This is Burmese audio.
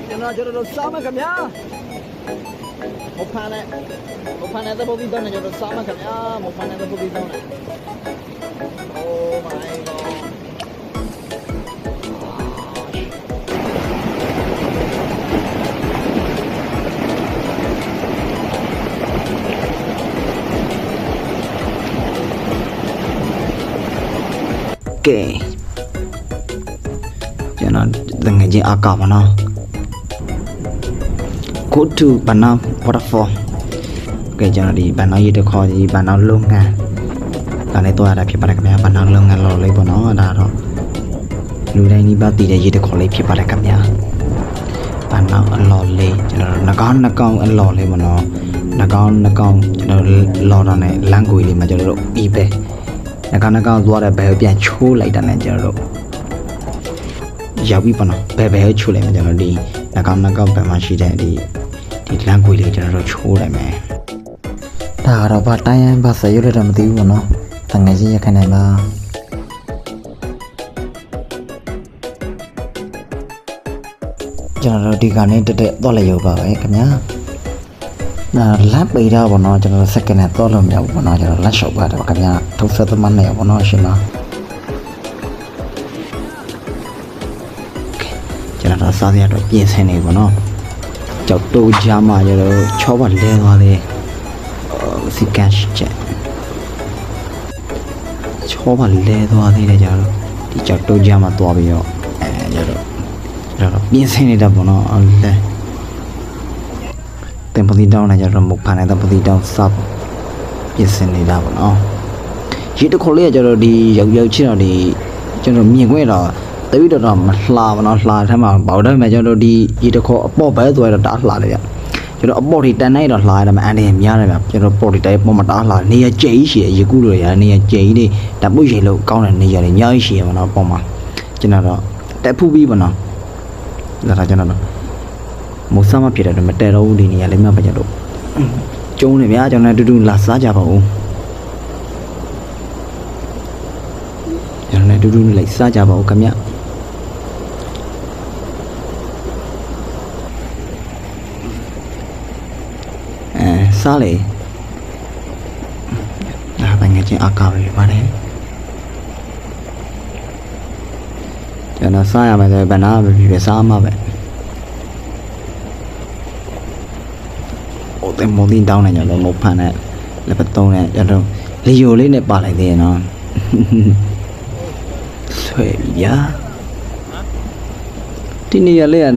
ကျွန်တော်တို့စားမခင်ဗျာမဖန်နဲ့တပုတ်ပြီးတော့ကျွန်တော်စားမခင်ဗျာမဖန်နဲ့တပုတ်ပြီးတော့ Oh my god ကဲကျွန်တော်တငယ်ချင်းအကာပါနော် Go to Banana Waterfall ကဲကျွန်တော်ဒီဘန်နာရေးတခေါ်ဒီဘန်နာလုပ်ငန်းဒါလည်းတော့ရတာဖြစ်ပါတယ်ခင်ဗျာဘန်နာလုပ်ငန်းလော်လေးပေါ့နော်ဒါတော့လူတိုင်းဒီပါတည်တဲ့ရေးတခေါ်လေးဖြစ်ပါတယ်ခင်ဗျာဘန်နာအလော်လေးကျွန်တော်နှကောင်းအလော်လေးပေါ့နော်နှကောင်းကျွန်တော်လော်တော့နဲ့လမ်းကိုလေးမှာကျွန်တော်တို့ပြီးပဲနှကောင်းသွားတဲ့ဘယ်ပြန်ချိုးလိုက်တာနဲ့ကျွန်တော်တို့ရောက်ပြီပေါ့နော်ဘယ်ချိုးလိုက်မှာကျွန်တော်ဒီနှကောင်းဘယ်မှာရှိတဲ့ဒီလမ်းကိုလေးကျွန်တော်တို့ချိုးလိုက်မယ်ဒါကတော့ဗတိုင်းရန်ဗဆက်ရွတ်လည်းတော့မသိဘူးပေါ့နော်တငယ်ချင်းရခိုင်နိုင်ပါကျွန်တော်တို့ဒီကနေ့တက်တော့လည်းရောက်ပါပဲခင်ဗျာလက်ပိတ်တာပေါ့နော်ကျွန်တော်စက္ကန့်နဲ့တော့လို့မရဘူးပေါ့နော်ကျွန်တော်လက်လျှောက်ပါတယ်ခင်ဗျာထုတ်ဆက်သမနဲ့ပေါ့နော်ရှင်ပါကျွန်တော်စားစရာတော့ပြင်ဆင်နေပေါ့နော်ကြောက်တိုးကြမှာကျွန်တော်ချောပါလဲသွားတယ်စီကန်ချက်ချောပါလဲသွားသေးတယ်ကျွန်တော်ဒီကြောက်တိုးကြမှာသွားပြီးတော့ကျွန်တော်ပြင်ဆင်နေတာပေါ့နော်လဲတင်ပတိတောင်းနေကျွန်တော်မုတ်ဖန်နေတဲ့ပတိတောင်းစပ်ပြင်ဆင်နေတာပေါ့နော်ရေတခေါ်လေးကကျွန်တော်ဒီရောက်ချစ်တော့ဒီကျွန်တော်မြင်ခွင့်တော့တပိတော့မလှပါတော့လှထဲမှာပေါ့ဒါပေမဲ့ကျွန်တော်ဒီရေတခေါ်အပေါ့ဘဲဆိုရတော့တားလှတယ်ဗျကျွန်တော်အပေါ့ဒီတန်နိုင်တော့လှရတယ်မအန်တယ်များတယ်ဗျကျွန်တော်ပေါ့ဒီတိုင်းပေါ်မှာတားလှနေရကြိတ်ရှိရရေကူးလို့ရနေရကြိတ်လေးတပုတ်ရေလို့ကောင်းတဲ့နေရတယ်အများကြီးရှိရပါတော့ပေါ်မှာကျွန်တော်တော့တက်ဖူးပြီးပါတော့ဒါကျွန်တော်မိုးစမ်းမဖြစ်တယ်မတဲတော့ဘူးဒီနေရာလေးမှပဲကျွန်တော်ကျုံးနေဗျာကျွန်တော်တူလာစားကြပါဦးကျွန်တော်တူလိုက်စားကြပါဦးခင်ဗျစားလေဒါပဲငါချင်းအကားရပါတယ်ကျွန်တော်စားရမယ်ဆိုဘယ်နာပဲဖြစ်စားမှာပဲတဲ့မော်တင်းတောင်းနေကြတော့မဖန်နဲ့လက်ပတ်သုံးနဲ့ကျွန်တော်လေယိုလေးနဲ့ပါလိုက်သေးတယ်နော်ဆွဲပြီဗျာဒီနေရာလေး